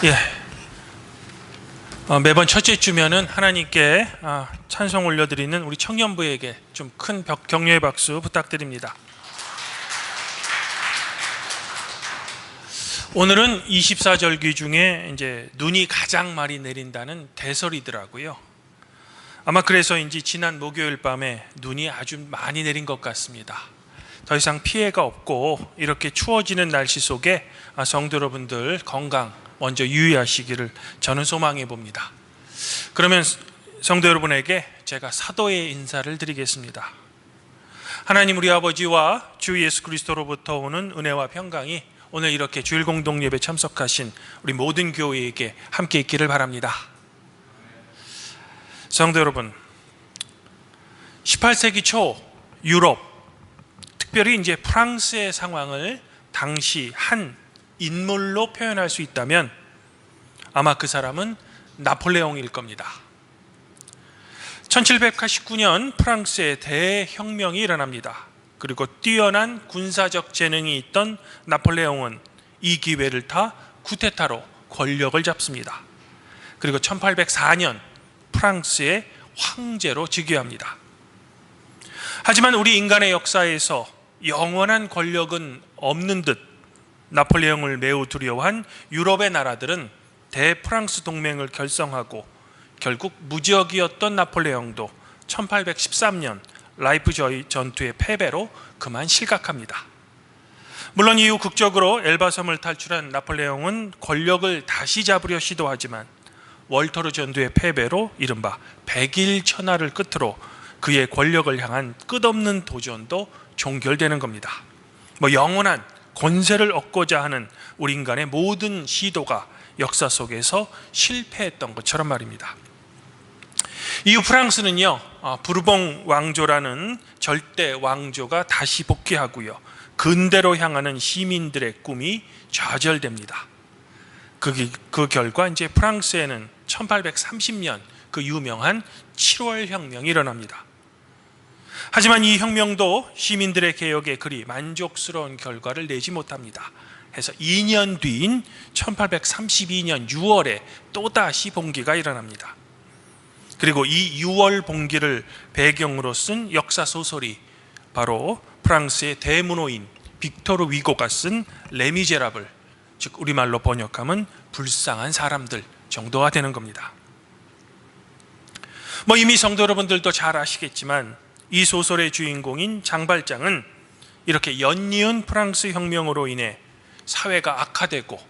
예, 매번 첫째 주면은 하나님께 찬송 올려드리는 우리 청년부에게 좀 큰 격려의 박수 부탁드립니다. 오늘은 24절기 중에 이제 눈이 가장 많이 내린다는 대설이더라고요. 아마 그래서인지 지난 목요일 밤에 눈이 아주 많이 내린 것 같습니다. 더 이상 피해가 없고 이렇게 추워지는 날씨 속에 성도 여러분들 건강 먼저 유의하시기를 저는 소망해 봅니다. 그러면 성도 여러분에게 제가 사도의 인사를 드리겠습니다. 하나님 우리 아버지와 주 예수 그리스도로부터 오는 은혜와 평강이 오늘 이렇게 주일 공동 예배 참석하신 우리 모든 교회에게 함께 있기를 바랍니다. 성도 여러분, 18세기 초 유럽, 특별히 이제 프랑스의 상황을 당시 한 인물로 표현할 수 있다면 아마 그 사람은 나폴레옹일 겁니다. 1789년 프랑스의 대혁명이 일어납니다. 그리고 뛰어난 군사적 재능이 있던 나폴레옹은 이 기회를 타 쿠데타로 권력을 잡습니다. 그리고 1804년 프랑스의 황제로 즉위합니다. 하지만 우리 인간의 역사에서 영원한 권력은 없는 듯 나폴레옹을 매우 두려워한 유럽의 나라들은 대프랑스 동맹을 결성하고 결국 무적이었던 나폴레옹도 1813년 라이프저히 전투의 패배로 그만 실각합니다. 물론 이후 극적으로 엘바섬을 탈출한 나폴레옹은 권력을 다시 잡으려 시도하지만 월터르 전투의 패배로 이른바 백일천하를 끝으로 그의 권력을 향한 끝없는 도전도 종결되는 겁니다. 영원한 권세를 얻고자 하는 우리 인간의 모든 시도가 역사 속에서 실패했던 것처럼 말입니다. 이후 프랑스는요, 부르봉 왕조라는 절대 왕조가 다시 복귀하고요, 근대로 향하는 시민들의 꿈이 좌절됩니다. 그 결과 이제 프랑스에는 1830년 그 유명한 7월 혁명이 일어납니다. 하지만 이 혁명도 시민들의 개혁에 그리 만족스러운 결과를 내지 못합니다. 해서 2년 뒤인 1832년 6월에 또다시 봉기가 일어납니다. 그리고 이 6월 봉기를 배경으로 쓴 역사 소설이 바로 프랑스의 대문호인 빅토르 위고가 쓴 레미제라블, 즉 우리말로 번역하면 불쌍한 사람들 정도가 되는 겁니다. 이미 성도 여러분들도 잘 아시겠지만 이 소설의 주인공인 장발장은 이렇게 연이은 프랑스 혁명으로 인해 사회가 악화되고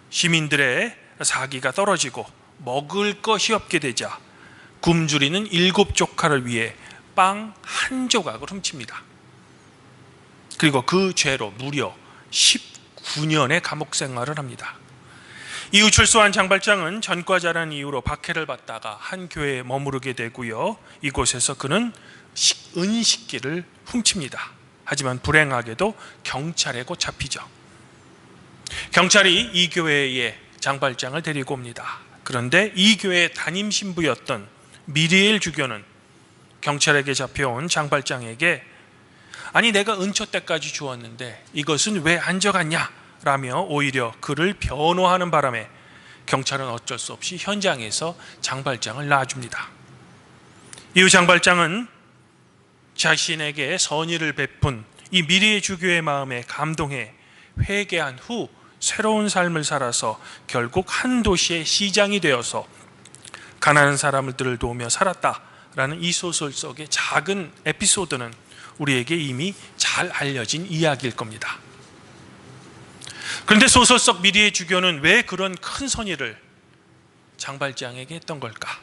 시민들의 사기가 떨어지고 먹을 것이 없게 되자 굶주리는 7조카를 위해 빵 한 조각을 훔칩니다. 그리고 그 죄로 무려 19년의 감옥 생활을 합니다. 이후 출소한 장발장은 전과자라는 이유로 박해를 받다가 한 교회에 머무르게 되고요, 이곳에서 그는 은식기를 훔칩니다. 하지만 불행하게도 경찰에 곧 잡히죠. 경찰이 이 교회에 장발장을 데리고 옵니다. 그런데 이 교회의 담임 신부였던 미리엘 주교는 경찰에게 잡혀온 장발장에게 아니 내가 은초 때까지 주었는데 이것은 왜 안 져갔냐 라며 오히려 그를 변호하는 바람에 경찰은 어쩔 수 없이 현장에서 장발장을 놔줍니다. 이후 장발장은 자신에게 선의를 베푼 이 미리의 주교의 마음에 감동해 회개한 후 새로운 삶을 살아서 결국 한 도시의 시장이 되어서 가난한 사람들을 도우며 살았다라는 이 소설 속의 작은 에피소드는 우리에게 이미 잘 알려진 이야기일 겁니다. 그런데 소설 속 미리의 주교는 왜 그런 큰 선의를 장발장에게 했던 걸까?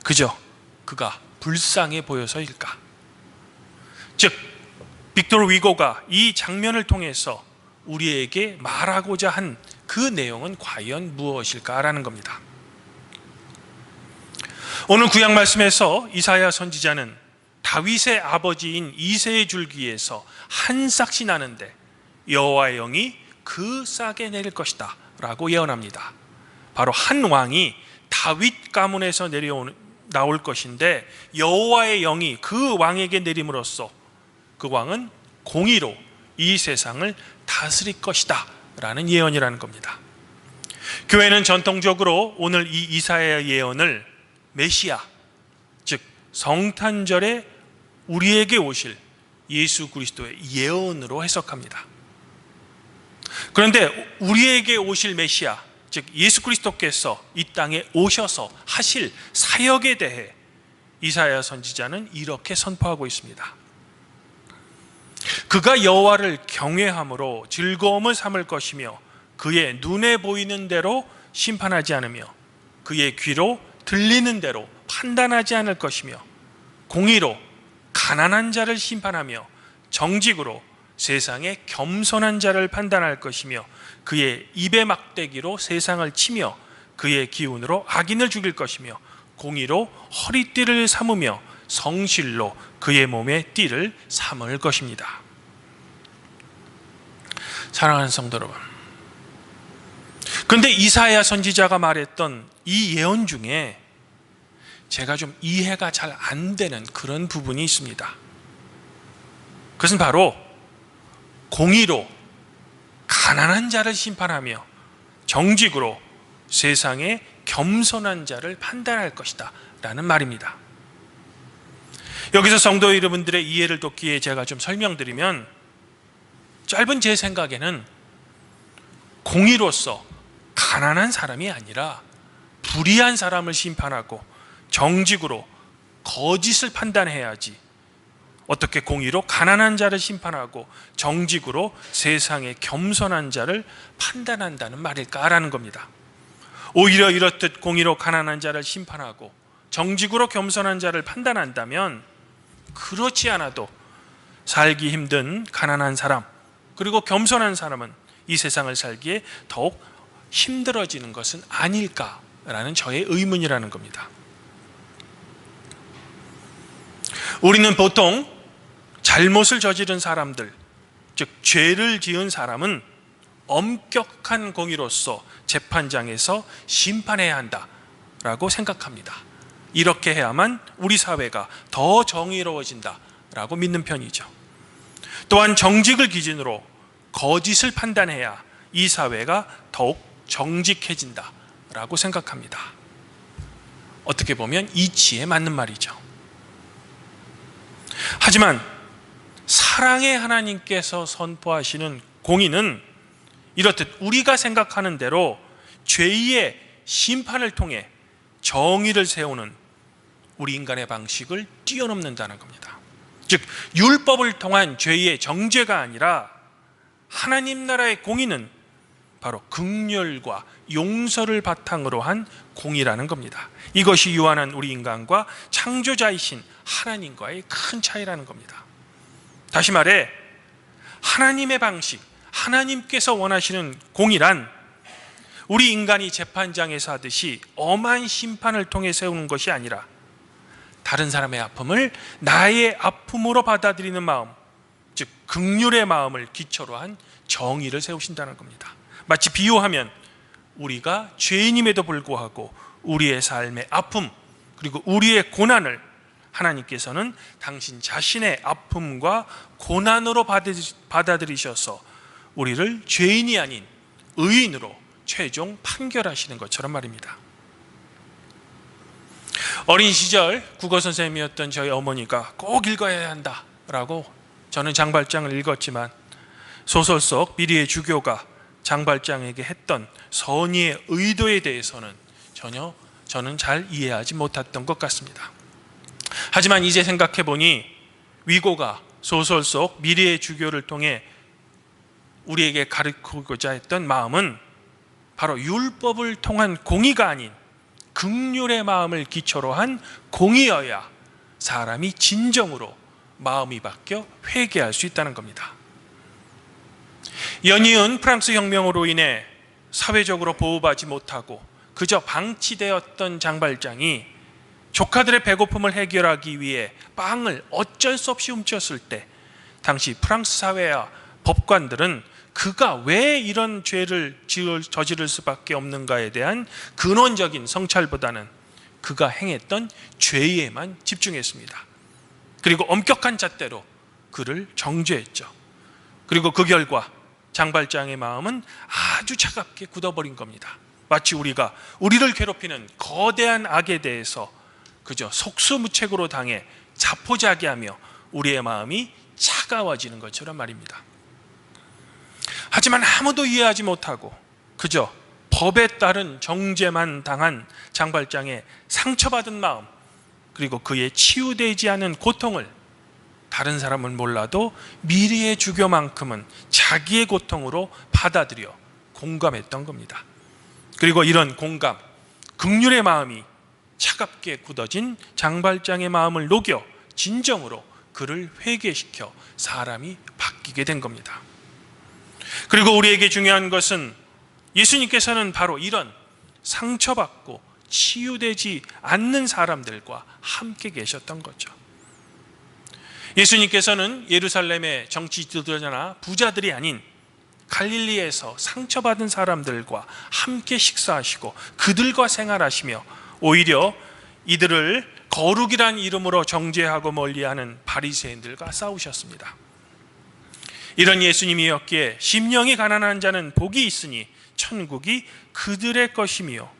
그저 그가 불쌍해 보여서일까? 즉 빅토르 위고가 이 장면을 통해서 우리에게 말하고자 한 그 내용은 과연 무엇일까라는 겁니다. 오늘 구약 말씀에서 이사야 선지자는 다윗의 아버지인 이새의 줄기에서 한 싹이 나는데 여호와의 영이 그 싹에 내릴 것이다 라고 예언합니다. 바로 한 왕이 다윗 가문에서 나올 것인데 여호와의 영이 그 왕에게 내림으로써 그 왕은 공의로 이 세상을 다스릴 것이다 라는 예언이라는 겁니다. 교회는 전통적으로 오늘 이 이사야 예언을 메시아, 즉 성탄절에 우리에게 오실 예수 그리스도의 예언으로 해석합니다. 그런데 우리에게 오실 메시아, 즉 예수 그리스도께서 이 땅에 오셔서 하실 사역에 대해 이사야 선지자는 이렇게 선포하고 있습니다. 그가 여호와를 경외함으로 즐거움을 삼을 것이며 그의 눈에 보이는 대로 심판하지 않으며 그의 귀로 들리는 대로 판단하지 않을 것이며 공의로 가난한 자를 심판하며 정직으로 세상의 겸손한 자를 판단할 것이며 그의 입의 막대기로 세상을 치며 그의 기운으로 악인을 죽일 것이며 공의로 허리띠를 삼으며 성실로 그의 몸에 띠를 삼을 것입니다. 사랑하는 성도 여러분, 그런데 이사야 선지자가 말했던 이 예언 중에 제가 좀 이해가 잘 안 되는 그런 부분이 있습니다. 그것은 바로 공의로 가난한 자를 심판하며 정직으로 세상의 겸손한 자를 판단할 것이다 라는 말입니다. 여기서 성도 여러분들의 이해를 돕기에 제가 좀 설명드리면, 짧은 제 생각에는 공의로서 가난한 사람이 아니라 불의한 사람을 심판하고 정직으로 거짓을 판단해야지 어떻게 공의로 가난한 자를 심판하고 정직으로 세상의 겸손한 자를 판단한다는 말일까라는 겁니다. 오히려 이렇듯 공의로 가난한 자를 심판하고 정직으로 겸손한 자를 판단한다면, 그렇지 않아도 살기 힘든 가난한 사람 그리고 겸손한 사람은 이 세상을 살기에 더욱 힘들어지는 것은 아닐까라는 저의 의문이라는 겁니다. 우리는 보통 잘못을 저지른 사람들, 즉 죄를 지은 사람은 엄격한 공의로서 재판장에서 심판해야 한다라고 생각합니다. 이렇게 해야만 우리 사회가 더 정의로워진다라고 믿는 편이죠. 또한 정직을 기준으로 거짓을 판단해야 이 사회가 더욱 정직해진다라고 생각합니다. 어떻게 보면 이치에 맞는 말이죠. 하지만 사랑의 하나님께서 선포하시는 공의는 이렇듯 우리가 생각하는 대로 죄의 심판을 통해 정의를 세우는 우리 인간의 방식을 뛰어넘는다는 겁니다. 즉 율법을 통한 죄의 정죄가 아니라 하나님 나라의 공의는 바로 긍휼과 용서를 바탕으로 한 공의라는 겁니다. 이것이 유한한 우리 인간과 창조자이신 하나님과의 큰 차이라는 겁니다. 다시 말해, 하나님의 방식, 하나님께서 원하시는 공의란 우리 인간이 재판장에서 하듯이 엄한 심판을 통해 세우는 것이 아니라 다른 사람의 아픔을 나의 아픔으로 받아들이는 마음, 즉 긍휼의 마음을 기초로 한 정의를 세우신다는 겁니다. 마치 비유하면 우리가 죄인임에도 불구하고 우리의 삶의 아픔 그리고 우리의 고난을 하나님께서는 당신 자신의 아픔과 고난으로 받아들이셔서 우리를 죄인이 아닌 의인으로 최종 판결하시는 것처럼 말입니다. 어린 시절 국어 선생님이었던 저희 어머니가 꼭 읽어야 한다라고 저는 장발장을 읽었지만 소설 속 미리의 주교가 장발장에게 했던 선의의 의도에 대해서는 전혀 저는 잘 이해하지 못했던 것 같습니다. 하지만 이제 생각해보니 위고가 소설 속 미리의 주교를 통해 우리에게 가르치고자 했던 마음은 바로 율법을 통한 공의가 아닌 긍휼의 마음을 기초로 한 공의여야 사람이 진정으로 마음이 바뀌어 회개할 수 있다는 겁니다. 연이은 프랑스 혁명으로 인해 사회적으로 보호받지 못하고 그저 방치되었던 장발장이 조카들의 배고픔을 해결하기 위해 빵을 어쩔 수 없이 훔쳤을 때 당시 프랑스 사회와 법관들은 그가 왜 이런 죄를 저지를 수밖에 없는가에 대한 근원적인 성찰보다는 그가 행했던 죄에만 집중했습니다. 그리고 엄격한 잣대로 그를 정죄했죠. 그리고 그 결과 장발장의 마음은 아주 차갑게 굳어버린 겁니다. 마치 우리가 우리를 괴롭히는 거대한 악에 대해서 그저 속수무책으로 당해 자포자기하며 우리의 마음이 차가워지는 것처럼 말입니다. 하지만 아무도 이해하지 못하고 그저 법에 따른 정죄만 당한 장발장의 상처받은 마음, 그리고 그의 치유되지 않은 고통을 다른 사람은 몰라도 미리의 주교만큼은 자기의 고통으로 받아들여 공감했던 겁니다. 그리고 이런 공감, 긍휼의 마음이 차갑게 굳어진 장발장의 마음을 녹여 진정으로 그를 회개시켜 사람이 바뀌게 된 겁니다. 그리고 우리에게 중요한 것은 예수님께서는 바로 이런 상처받고 치유되지 않는 사람들과 함께 계셨던 거죠. 예수님께서는 예루살렘의 정치 지도자나 부자들이 아닌 갈릴리에서 상처받은 사람들과 함께 식사하시고 그들과 생활하시며 오히려 이들을 거룩이란 이름으로 정죄하고 멀리하는 바리새인들과 싸우셨습니다. 이런 예수님이었기에 심령이 가난한 자는 복이 있으니 천국이 그들의 것이며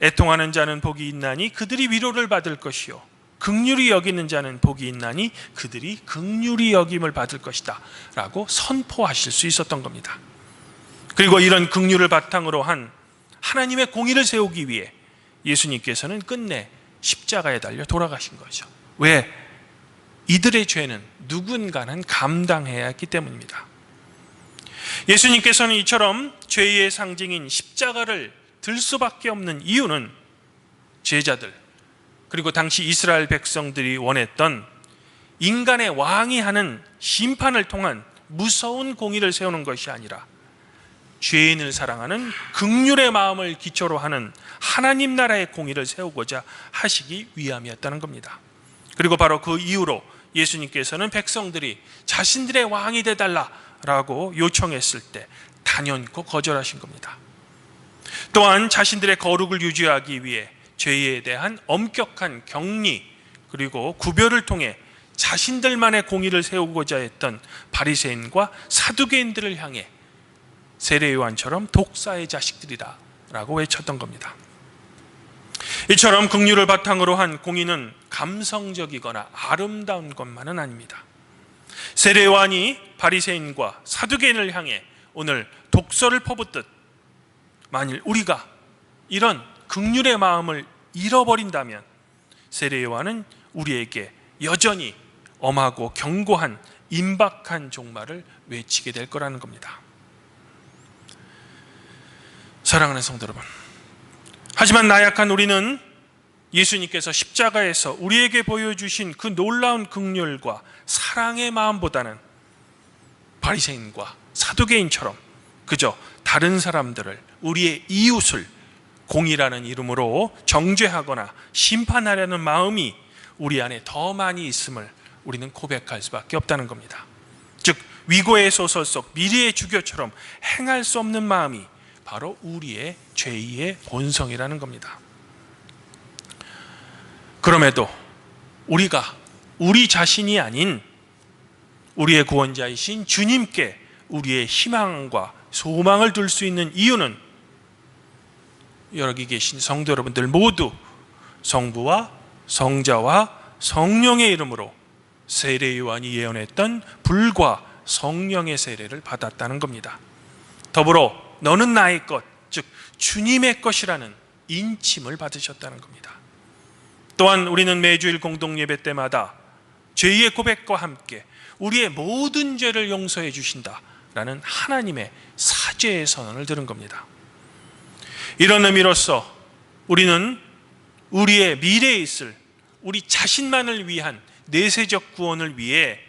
애통하는 자는 복이 있나니 그들이 위로를 받을 것이요 긍휼히 여기는 자는 복이 있나니 그들이 긍휼히 여김을 받을 것이다 라고 선포하실 수 있었던 겁니다. 그리고 이런 긍휼을 바탕으로 한 하나님의 공의를 세우기 위해 예수님께서는 끝내 십자가에 달려 돌아가신 거죠. 왜? 이들의 죄는 누군가는 감당해야 했기 때문입니다. 예수님께서는 이처럼 죄의 상징인 십자가를 들 수밖에 없는 이유는 제자들 그리고 당시 이스라엘 백성들이 원했던 인간의 왕이 하는 심판을 통한 무서운 공의를 세우는 것이 아니라 죄인을 사랑하는 긍휼의 마음을 기초로 하는 하나님 나라의 공의를 세우고자 하시기 위함이었다는 겁니다. 그리고 바로 그 이유로 예수님께서는 백성들이 자신들의 왕이 되달라라고 요청했을 때 단연코 거절하신 겁니다. 또한 자신들의 거룩을 유지하기 위해 죄에 대한 엄격한 격리 그리고 구별을 통해 자신들만의 공의를 세우고자 했던 바리새인과 사두개인들을 향해 세례 요한처럼 독사의 자식들이다 라고 외쳤던 겁니다. 이처럼 긍휼을 바탕으로 한 공의는 감성적이거나 아름다운 것만은 아닙니다. 세례 요한이 바리새인과 사두개인을 향해 오늘 독서를 퍼붓듯 만일 우리가 이런 긍휼의 마음을 잃어버린다면 세례 요한은 우리에게 여전히 엄하고 견고한 임박한 종말을 외치게 될 거라는 겁니다. 사랑하는 성도 여러분, 하지만 나약한 우리는 예수님께서 십자가에서 우리에게 보여주신 그 놀라운 긍휼과 사랑의 마음보다는 바리새인과 사두개인처럼 그저 다른 사람들을, 우리의 이웃을 공의라는 이름으로 정죄하거나 심판하려는 마음이 우리 안에 더 많이 있음을 우리는 고백할 수밖에 없다는 겁니다. 즉 위고의 소설 속 미리의 주교처럼 행할 수 없는 마음이 바로 우리의 죄의 본성이라는 겁니다. 그럼에도 우리가 우리 자신이 아닌 우리의 구원자이신 주님께 우리의 희망과 소망을 둘 수 있는 이유는 여기 계신 성도 여러분들 모두 성부와 성자와 성령의 이름으로 세례 요한이 예언했던 불과 성령의 세례를 받았다는 겁니다. 더불어 너는 나의 것, 즉 주님의 것이라는 인침을 받으셨다는 겁니다. 또한 우리는 매주일 공동예배 때마다 죄의 고백과 함께 우리의 모든 죄를 용서해 주신다라는 하나님의 사죄의 선언을 들은 겁니다. 이런 의미로서 우리는 우리의 미래에 있을 우리 자신만을 위한 내세적 구원을 위해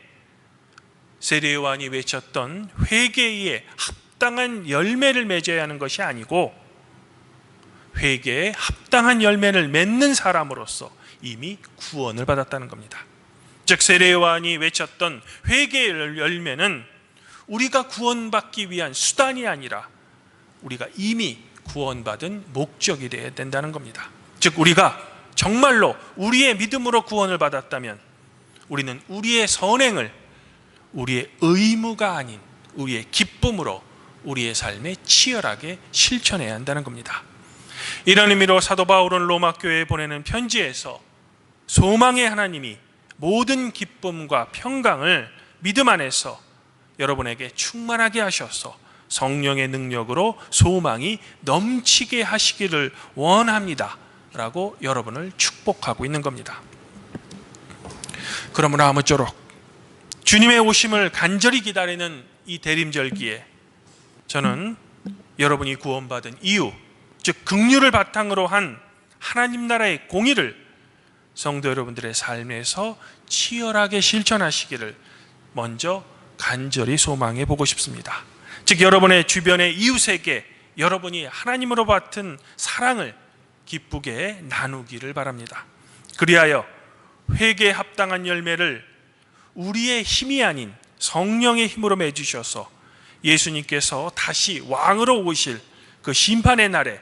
세례 요한이 외쳤던 회개에 합당한 열매를 맺어야 하는 것이 아니고 회개에 합당한 열매를 맺는 사람으로서 이미 구원을 받았다는 겁니다. 즉 세례 요한이 외쳤던 회개의 열매는 우리가 구원받기 위한 수단이 아니라 우리가 이미 구원받은 목적이 되어야 된다는 겁니다. 즉 우리가 정말로 우리의 믿음으로 구원을 받았다면 우리는 우리의 선행을 우리의 의무가 아닌 우리의 기쁨으로 우리의 삶에 치열하게 실천해야 한다는 겁니다. 이런 의미로 사도 바울은 로마 교회에 보내는 편지에서 소망의 하나님이 모든 기쁨과 평강을 믿음 안에서 여러분에게 충만하게 하셔서 성령의 능력으로 소망이 넘치게 하시기를 원합니다 라고 여러분을 축복하고 있는 겁니다. 그러므로 아무쪼록 주님의 오심을 간절히 기다리는 이 대림절기에 저는 여러분이 구원받은 이유, 즉 긍휼을 바탕으로 한 하나님 나라의 공의를 성도 여러분들의 삶에서 치열하게 실천하시기를 먼저 간절히 소망해 보고 싶습니다. 즉 여러분의 주변의 이웃에게 여러분이 하나님으로 받은 사랑을 기쁘게 나누기를 바랍니다. 그리하여 회개에 합당한 열매를 우리의 힘이 아닌 성령의 힘으로 맺으셔서 예수님께서 다시 왕으로 오실 그 심판의 날에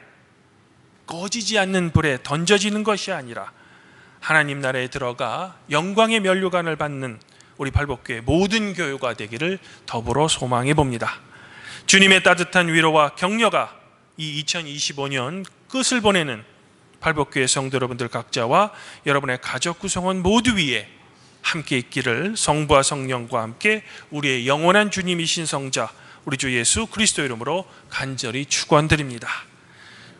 꺼지지 않는 불에 던져지는 것이 아니라 하나님 나라에 들어가 영광의 면류관을 받는 우리 발복교회 모든 교회가 되기를 더불어 소망해 봅니다. 주님의 따뜻한 위로와 격려가 이 2025년 끝을 보내는 발복교회 성도 여러분들 각자와 여러분의 가족 구성원 모두 위에 함께 있기를 성부와 성령과 함께 우리의 영원한 주님이신 성자 우리 주 예수 그리스도 이름으로 간절히 축원드립니다.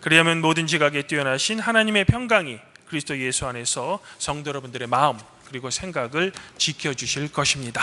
그리하면 모든 지각에 뛰어나신 하나님의 평강이 그리스도 예수 안에서 성도 여러분들의 마음 그리고 생각을 지켜주실 것입니다.